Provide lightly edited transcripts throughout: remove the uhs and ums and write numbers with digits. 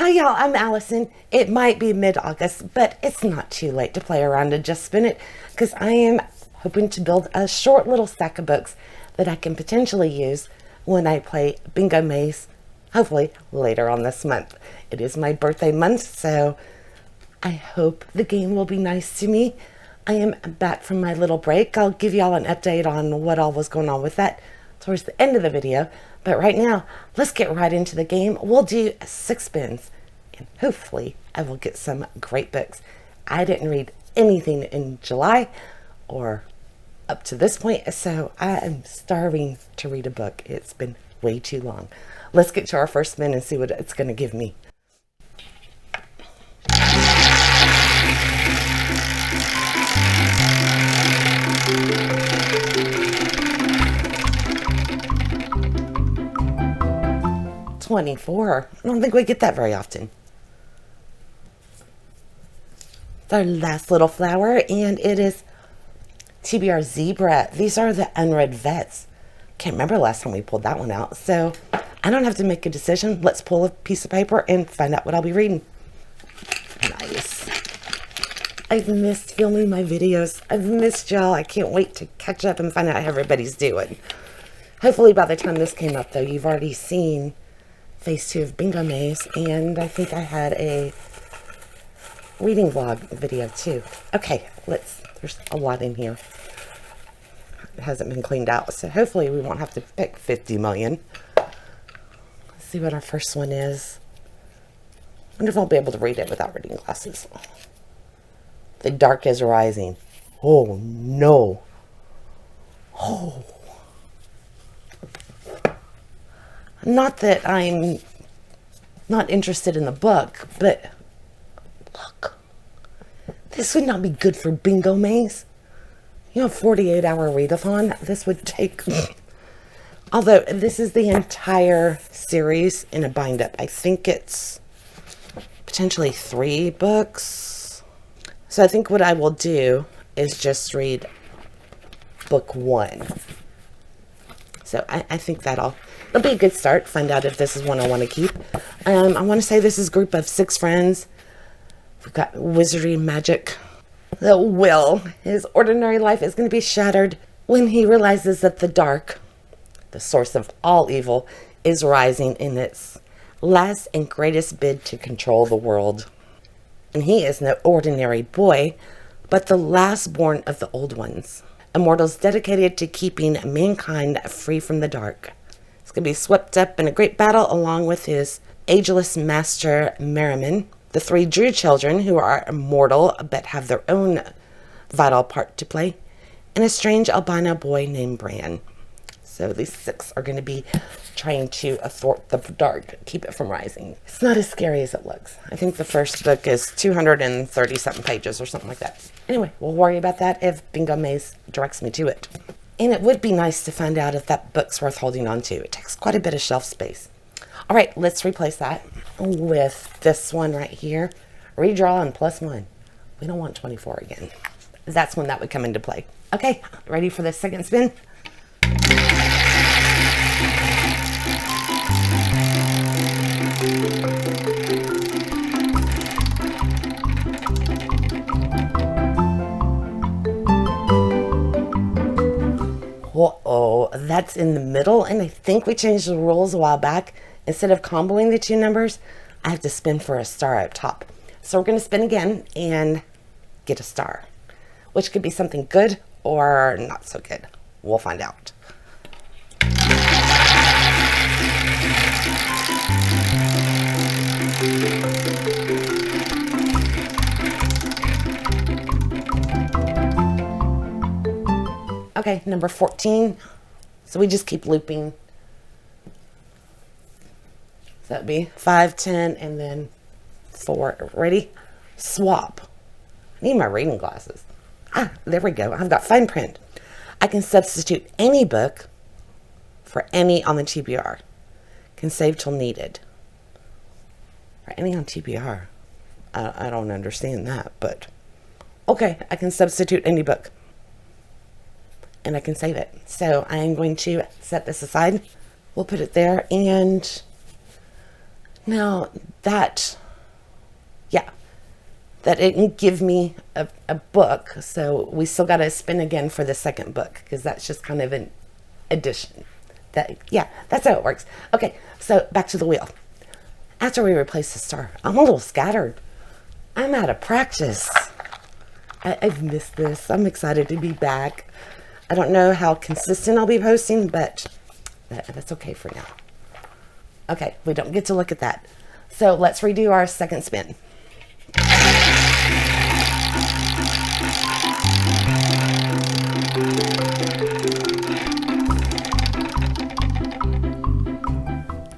Hi y'all, I'm Allison. It might be mid-August, but it's not too late to play around and just spin it because I am hoping to build a short little stack of books that I can potentially use when I play Bingo Maze, hopefully later on this month. It is my birthday month, so I hope the game will be nice to me. I am back from my little break. I'll give y'all an update on what all was going on with that towards the end of the video. But right now, let's get right into the game. We'll do 6 spins, and hopefully I will get some great books. I didn't read anything in July or up to this point, so I am starving to read a book. It's been way too long. Let's get to our first spin and see what it's going to give me. $24. I don't think we get that very often. It's our last little flower, and it is TBR Zebra. These are the unread vets. Can't remember the last time we pulled that one out, so I don't have to make a decision. Let's pull a piece of paper and find out what I'll be reading. Nice. I've missed filming my videos. I've missed y'all. I can't wait to catch up and find out how everybody's doing. Hopefully by the time this came up, though, you've already seen Phase 2 of Bingo Maze, and I think I had a reading vlog video too. Okay, there's a lot in here. It hasn't been cleaned out, so hopefully we won't have to pick 50 million. Let's see what our first one is. I wonder if I'll be able to read it without reading glasses. The dark is rising. Oh no. Oh. Not that I'm not interested in the book, but look, this would not be good for Bingo Maze. You know, 48-hour readathon, this would take, although this is the entire series in a bind-up. I think it's potentially 3 books. So I think what I will do is just read book 1. So I think it'll be a good start. Find out if this is one I want to keep. I want to say this is a group of 6 friends. We've got wizardry magic. The Will, his ordinary life is going to be shattered when he realizes that the dark, the source of all evil, is rising in its last and greatest bid to control the world. And he is no ordinary boy, but the last born of the old ones. Immortals dedicated to keeping mankind free from the dark. He's going to be swept up in a great battle along with his ageless master Merriman, the 3 Drew children who are immortal but have their own vital part to play, and a strange albino boy named Bran. So these 6 are going to be trying to thwart the dark, keep it from rising. It's not as scary as it looks. I think the first book is 230 something pages or something like that. Anyway, we'll worry about that if Bingo Maze directs me to it. And it would be nice to find out if that book's worth holding on to. It takes quite a bit of shelf space. All right, let's replace that with this one right here. Redraw and +1. We don't want 24 again. That's when that would come into play. Okay, ready for the second spin? Uh-oh, that's in the middle, and I think we changed the rules a while back. Instead of comboing the 2 numbers, I have to spin for a star up top. So we're going to spin again and get a star, which could be something good or not so good. We'll find out. Okay, number 14. So we just keep looping. So that'd be 5, 10, and then 4. Ready? Swap. I need my reading glasses. Ah, there we go. I've got fine print. I can substitute any book for any on the TBR. Can save till needed. For any on TBR. I don't understand that, but okay, I can substitute any book. And I can save it. So I'm going to set this aside. We'll put it there and Now, that, yeah, that didn't give me a book, so we still got to spin again for the second book, because that's just kind of an addition. That, yeah, that's how it works. Okay, so back to the wheel. After we replace the star, I'm a little scattered. I'm out of practice. I've missed this. I'm excited to be back. I don't know how consistent I'll be posting, but that's okay for now. Okay, we don't get to look at that. So let's redo our second spin.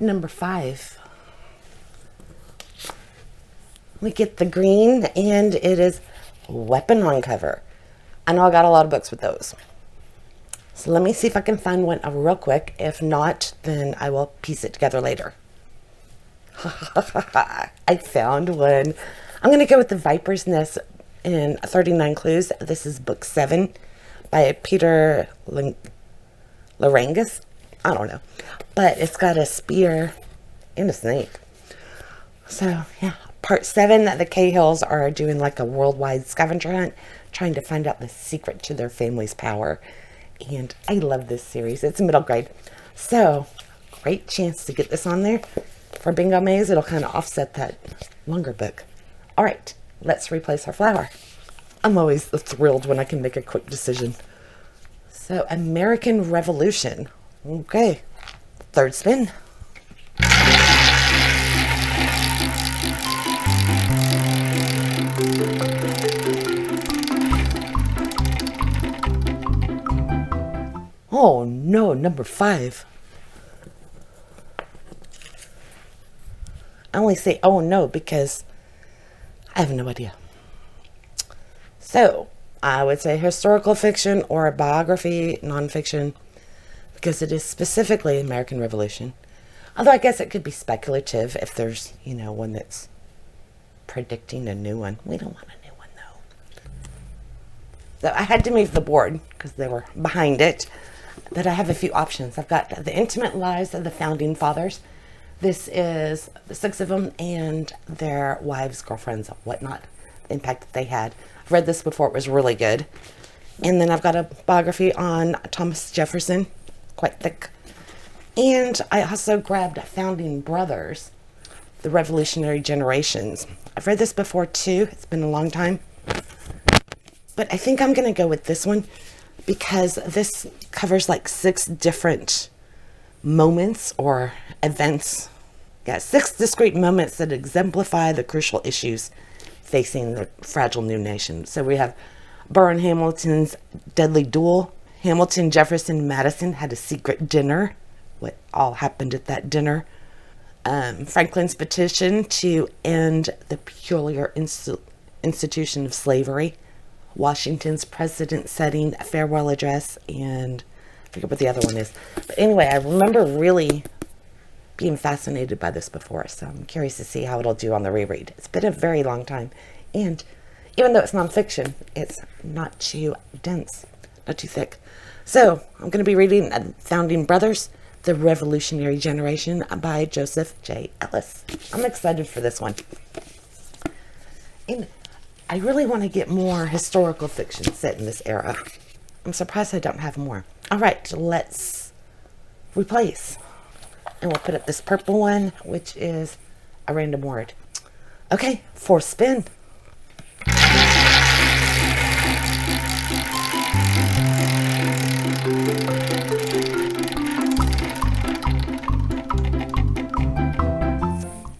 Number 5. We get the green, and it is weapon on cover. I know I got a lot of books with those. So let me see if I can find one real quick. If not, then I will piece it together later. I found one. I'm going to go with The Viper's Nest in 39 Clues. This is book 7 by Peter Larangas. I don't know. But it's got a spear and a snake. So, yeah. Part 7, the Cahills are doing like a worldwide scavenger hunt, trying to find out the secret to their family's power. And I love this series. It's middle grade. So, great chance to get this on there. For Bingo Maze, it'll kind of offset that longer book. All right, let's replace our flower. I'm always thrilled when I can make a quick decision. So, American Revolution. Okay, third spin. Oh no, number 5. I only say oh no because I have no idea. So, I would say historical fiction or a biography, nonfiction, because it is specifically American Revolution. Although I guess it could be speculative if there's, one that's predicting a new one. We don't want a new one though. So I had to move the board because they were behind it. But I have a few options. I've got The Intimate Lives of the Founding Fathers. This is the 6 of them and their wives, girlfriends, whatnot, the impact that they had. I've read this before. It was really good. And then I've got a biography on Thomas Jefferson, quite thick. And I also grabbed Founding Brothers, the Revolutionary Generations. I've read this before too. It's been a long time. But I think I'm going to go with this one because this covers like 6 different moments or events. Yeah, 6 discrete moments that exemplify the crucial issues facing the fragile new nation. So we have Burr and Hamilton's deadly duel. Hamilton, Jefferson, Madison had a secret dinner. What all happened at that dinner? Franklin's petition to end the peculiar institution of slavery. Washington's president-setting farewell address, and I forget what the other one is. But anyway, I remember really being fascinated by this before, so I'm curious to see how it'll do on the reread. It's been a very long time, and even though it's nonfiction, it's not too dense, not too thick. So I'm going to be reading Founding Brothers, The Revolutionary Generation by Joseph J. Ellis. I'm excited for this one. And I really want to get more historical fiction set in this era. I'm surprised I don't have more. All right, let's replace. And we'll put up this purple one, which is a random word. Okay, 4th spin.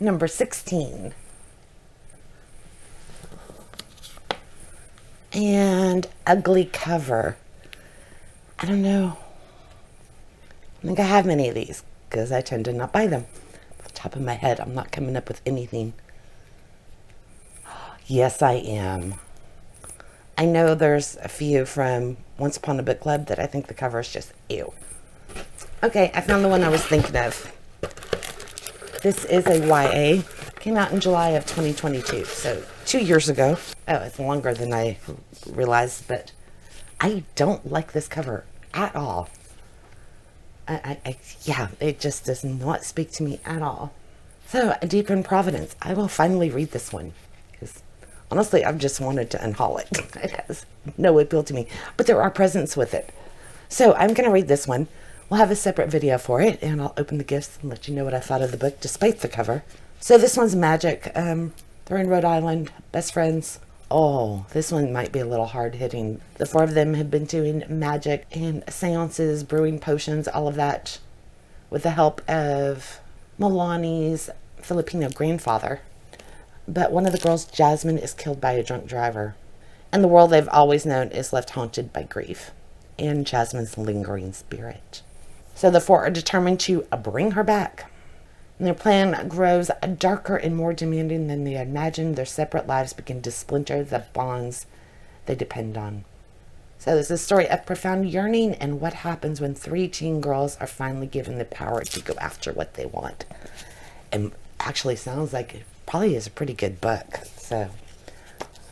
Number 16. And ugly cover. I don't know. I think I have many of these because I tend to not buy them. Off the top of my head, I'm not coming up with anything. Yes, I am. I know there's a few from Once Upon a Book Club that I think the cover is just ew. Okay, I found the one I was thinking of. This is a YA. Came out in July of 2022, so 2 years ago. Oh, it's longer than I realized, but I don't like this cover at all. Yeah, it just does not speak to me at all. So, Deep in Providence. I will finally read this one. Because honestly, I've just wanted to unhaul it. It has no appeal to me. But there are presents with it. So, I'm going to read this one. We'll have a separate video for it. And I'll open the gifts and let you know what I thought of the book, despite the cover. So, this one's magic. They're in Rhode Island. Best friends. Oh, this one might be a little hard-hitting. The four of them have been doing magic and seances, brewing potions, all of that, with the help of Milani's Filipino grandfather. But one of the girls, Jasmine, is killed by a drunk driver. And the world they've always known is left haunted by grief and Jasmine's lingering spirit. So the four are determined to bring her back. And their plan grows darker and more demanding than they imagined. Their separate lives begin to splinter the bonds they depend on. So this is a story of profound yearning and what happens when three teen girls are finally given the power to go after what they want. And actually sounds like it probably is a pretty good book. So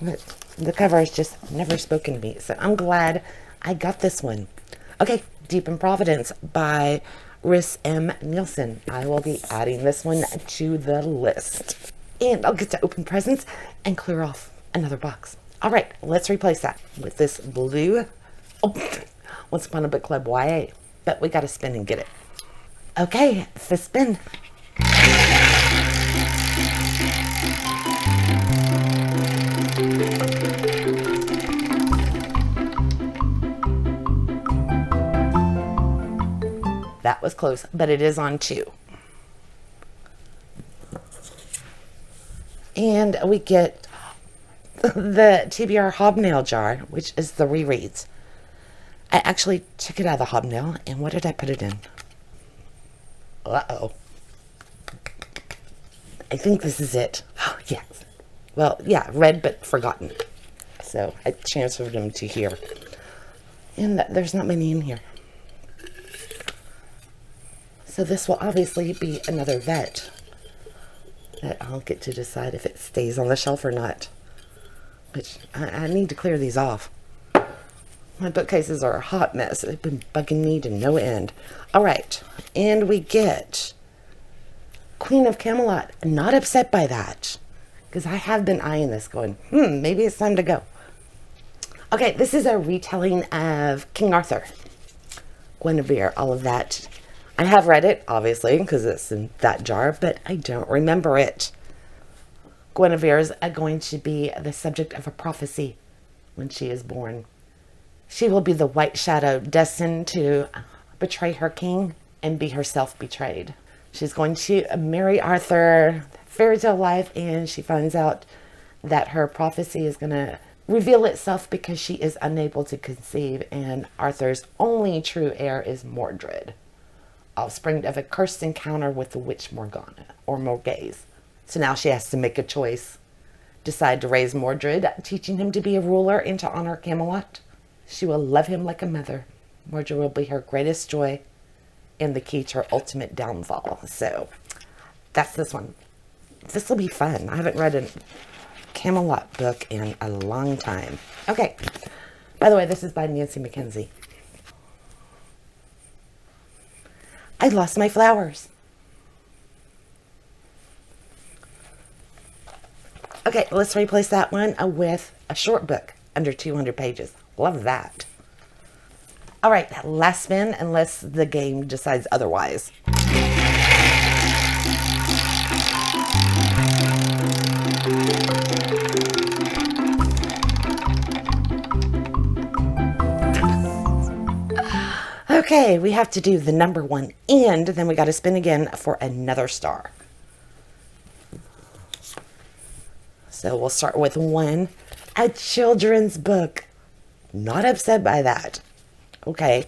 the cover has just never spoken to me. So I'm glad I got this one. Okay, Deep in Providence by Rhys M. Nielsen. I will be adding this one to the list. And I'll get to open presents and clear off another box. All right, let's replace that with this blue Once Upon a Book Club YA. But we got to spin and get it. Okay, the spin. That was close, but it is on 2. And we get the TBR Hobnail jar, which is the rereads. I actually took it out of the hobnail, and what did I put it in? Uh-oh. I think this is it. Oh, yes. Well, yeah, read but forgotten. So I transferred them to here. And there's not many in here. So this will obviously be another vet that I'll get to decide if it stays on the shelf or not. Which I need to clear these off. My bookcases are a hot mess. They've been bugging me to no end. All right. And we get Queen of Camelot. Not upset by that. Because I have been eyeing this going, maybe it's time to go. Okay, this is a retelling of King Arthur. Guinevere, all of that. I have read it, obviously, because it's in that jar, but I don't remember it. Guinevere is going to be the subject of a prophecy when she is born. She will be the white shadow destined to betray her king and be herself betrayed. She's going to marry Arthur, fairy tale life, and she finds out that her prophecy is going to reveal itself because she is unable to conceive, and Arthur's only true heir is Mordred, offspring of a cursed encounter with the witch Morgana, or Morgaze. So now she has to make a choice. Decide to raise Mordred, teaching him to be a ruler and to honor Camelot. She will love him like a mother. Mordred will be her greatest joy and the key to her ultimate downfall. So that's this one. This will be fun. I haven't read a Camelot book in a long time. Okay. By the way, this is by Nancy Mackenzie. I lost my flowers. Okay, let's replace that one with a short book under 200 pages. Love that. All right, last spin unless the game decides otherwise. Okay, we have to do the number one, and then we got to spin again for another star. So we'll start with 1, a children's book. Not upset by that. Okay.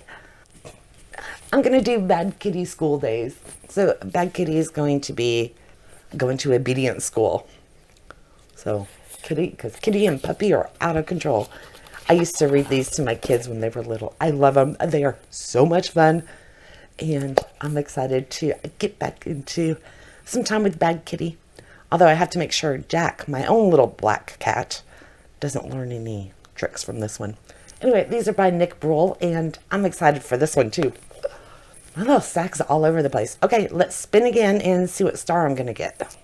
I'm going to do Bad Kitty School Days. So Bad Kitty is going to be going to obedience school. So Kitty, because Kitty and Puppy are out of control. I used to read these to my kids when they were little. I love them. They are so much fun. And I'm excited to get back into some time with Bad Kitty. Although I have to make sure Jack, my own little black cat, doesn't learn any tricks from this one. Anyway, these are by Nick Brohl, and I'm excited for this one too. My little sack's all over the place. Okay, let's spin again and see what star I'm going to get.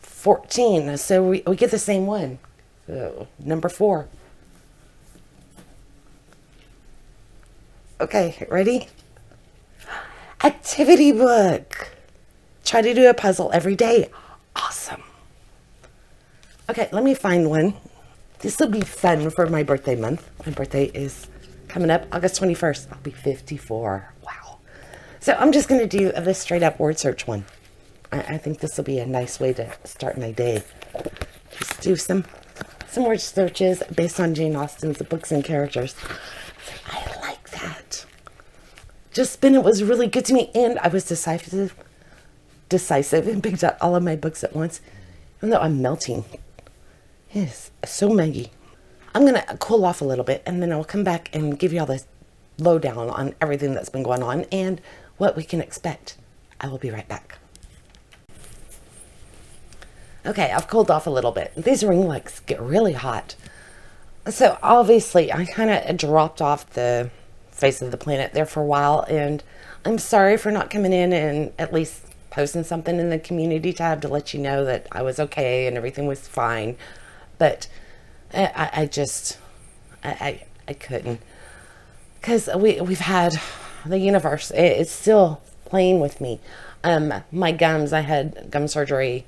$14. So we get the same one. So number 4. Okay, ready? Activity book. Try to do a puzzle every day. Awesome. Okay, let me find one. This will be fun for my birthday month. My birthday is coming up August 21st. I'll be 54. Wow. So I'm just going to do this straight up word search one. I think this will be a nice way to start my day. Just do some word searches based on Jane Austen's books and characters. I like that. Just spin it was really good to me, and I was decisive and picked out all of my books at once, even though I'm melting. It is so muggy. I'm going to cool off a little bit, and then I'll come back and give you all the lowdown on everything that's been going on and what we can expect. I will be right back. Okay, I've cooled off a little bit. These ring lights get really hot. So obviously I kind of dropped off the face of the planet there for a while, and I'm sorry for not coming in and at least posting something in the community tab to let you know that I was okay and everything was fine. But I couldn't, because we've had the universe. It's still playing with me. My gums, I had gum surgery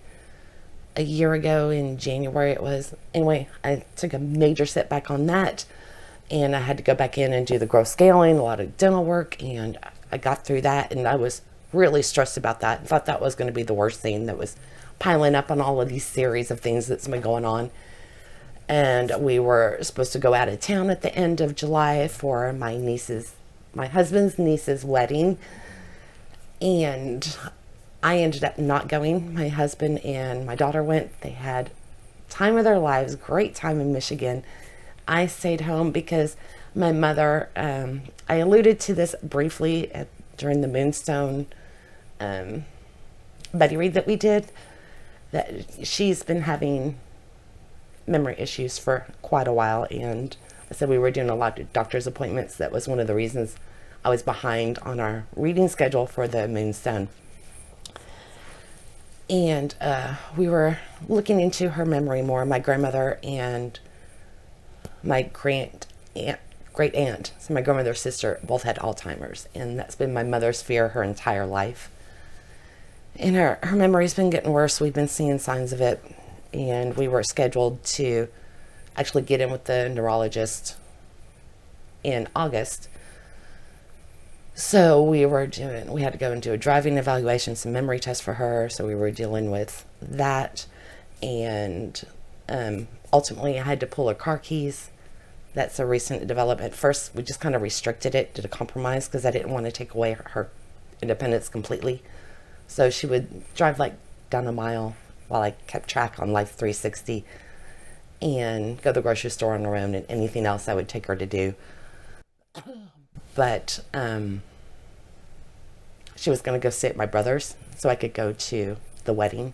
a year ago in January it was. Anyway, I took a major setback on that, and I had to go back in and do the growth scaling, a lot of dental work, and I got through that, and I was really stressed about that. I thought that was going to be the worst thing that was piling up on all of these series of things that's been going on. And we were supposed to go out of town at the end of July for my husband's niece's wedding, and I ended up not going. My husband and my daughter went. They had time of their lives, great time in Michigan. I stayed home because my mother, I alluded to this briefly during the Moonstone buddy read that we did, that she's been having memory issues for quite a while, and I said we were doing a lot of doctor's appointments. That was one of the reasons I was behind on our reading schedule for the Moonstone. And we were looking into her memory more. My grandmother and my great aunt, so my grandmother's sister, both had Alzheimer's, and that's been my mother's fear her entire life. And her memory's been getting worse. We've been seeing signs of it, and we were scheduled to actually get in with the neurologist in August. So we had to go and do a driving evaluation, some memory tests for her. So we were dealing with that. And ultimately I had to pull her car keys. That's a recent development. First, we just kind of restricted it, did a compromise, because I didn't want to take away her independence completely. So she would drive like down a mile while I kept track on Life 360, and go to the grocery store on her own, and anything else I would take her to do. But she was going to go stay at my brother's so I could go to the wedding,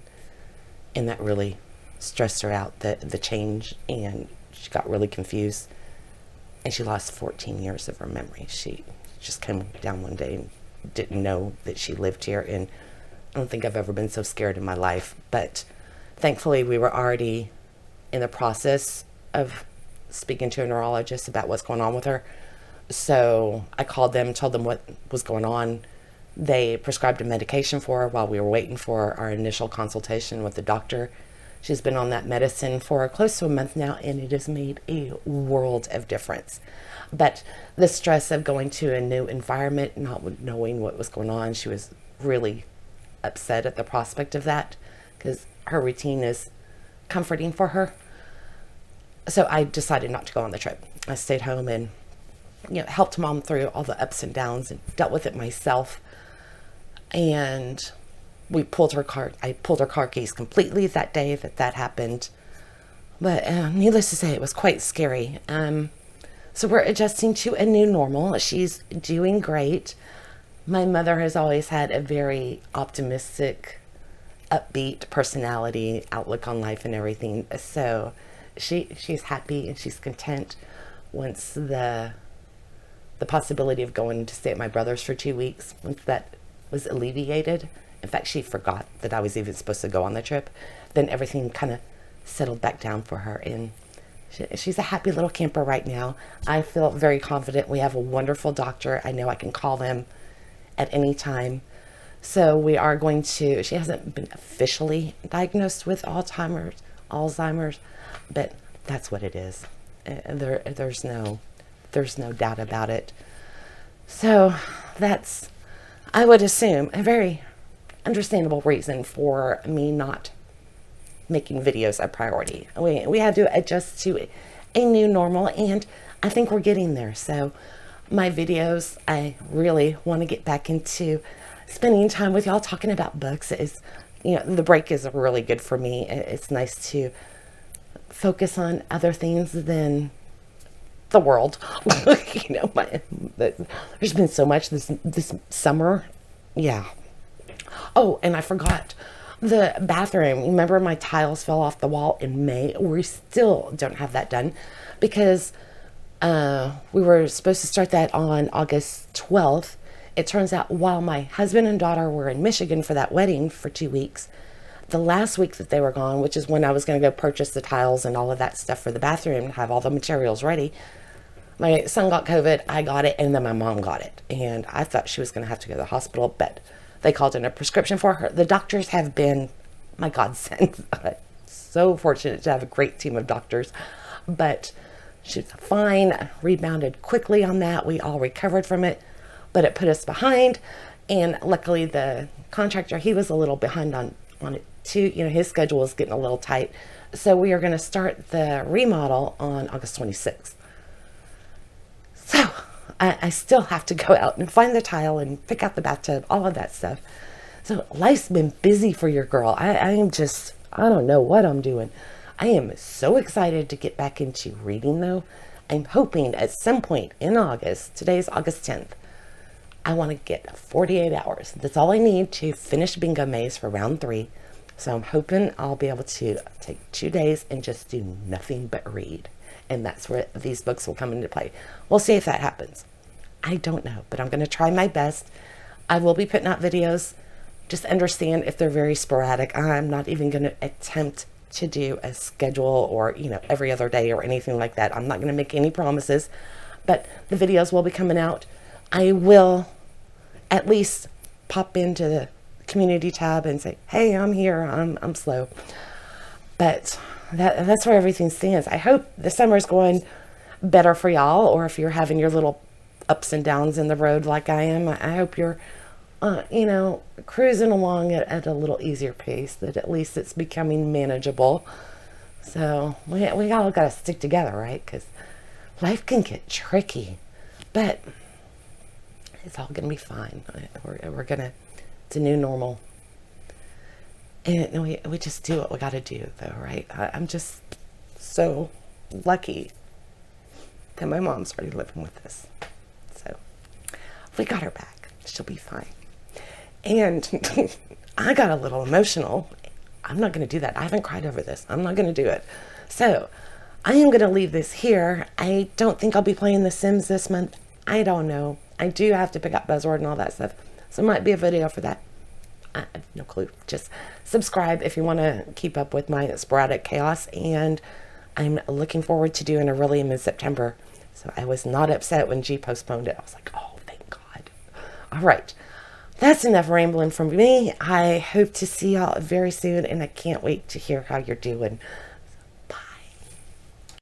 and that really stressed her out, the change, and she got really confused, and she lost 14 years of her memory. She just came down one day and didn't know that she lived here, and I don't think I've ever been so scared in my life. But thankfully we were already in the process of speaking to a neurologist about what's going on with her. So I called them, told them what was going on. They prescribed a medication for her while we were waiting for our initial consultation with the doctor. She's been on that medicine for close to a month now, and it has made a world of difference. But the stress of going to a new environment, not knowing what was going on, she was really upset at the prospect of that, because her routine is comforting for her. So I decided not to go on the trip. I stayed home and helped mom through all the ups and downs and dealt with it myself. And I pulled her car keys completely that day that happened. But needless to say, it was quite scary. So we're adjusting to a new normal. She's doing great. My mother has always had a very optimistic upbeat personality, outlook on life and everything. So she's happy and she's content once the possibility of going to stay at my brother's for 2 weeks, once that was alleviated. In fact, she forgot that I was even supposed to go on the trip. Then everything kind of settled back down for her, and she's a happy little camper right now. I feel very confident. We have a wonderful doctor. I know I can call them at any time. So we are going to, she hasn't been officially diagnosed with Alzheimer's, but that's what it is. There's no doubt about it. So that's, I would assume, a very understandable reason for me not making videos a priority. We had to adjust to a new normal, and I think we're getting there. So my videos, I really want to get back into spending time with y'all talking about books. The break is really good for me. It's nice to focus on other things than the world. There's been so much this summer. Yeah. Oh, and I forgot the bathroom. Remember my tiles fell off the wall in May? We still don't have that done because we were supposed to start that on August 12th. It turns out while my husband and daughter were in Michigan for that wedding for 2 weeks, the last week that they were gone, which is when I was going to go purchase the tiles and all of that stuff for the bathroom and have all the materials ready, my son got COVID, I got it, and then my mom got it. And I thought she was going to have to go to the hospital, but they called in a prescription for her. The doctors have been my godsend. So fortunate to have a great team of doctors. But she's fine, rebounded quickly on that. We all recovered from it, but it put us behind. And luckily the contractor, he was a little behind on it too. His schedule was getting a little tight. So we are going to start the remodel on August 26th. So I still have to go out and find the tile and pick out the bathtub, all of that stuff. So life's been busy for your girl. I am just, I don't know what I'm doing. I am so excited to get back into reading though. I'm hoping at some point in August, today's August 10th, I want to get 48 hours. That's all I need to finish Bingo Maze for round 3. So I'm hoping I'll be able to take 2 days and just do nothing but read. And that's where these books will come into play. We'll see if that happens. I don't know, but I'm going to try my best. I will be putting out videos. Just understand if they're very sporadic. I'm not even going to attempt to do a schedule or, every other day or anything like that. I'm not going to make any promises, but the videos will be coming out. I will at least pop into the community tab and say, hey, I'm here. I'm slow. But that's where everything stands. I hope the summer's going better for y'all, or if you're having your little ups and downs in the road like I am, I hope you're, cruising along at a little easier pace, that at least it's becoming manageable. So we all got to stick together, right? Because life can get tricky, but it's all going to be fine. We're going to, it's a new normal. And we just do what we got to do, though, right? I'm just so lucky that my mom's already living with us. So we got her back. She'll be fine. And I got a little emotional. I'm not going to do that. I haven't cried over this. I'm not going to do it. So I am going to leave this here. I don't think I'll be playing The Sims this month. I don't know. I do have to pick up Buzzword and all that stuff. So it might be a video for that. I have no clue. Just subscribe if you want to keep up with my sporadic chaos. And I'm looking forward to doing a really in mid-September. So I was not upset when G postponed it. I was like, oh, thank God. All right. That's enough rambling from me. I hope to see y'all very soon, and I can't wait to hear how you're doing.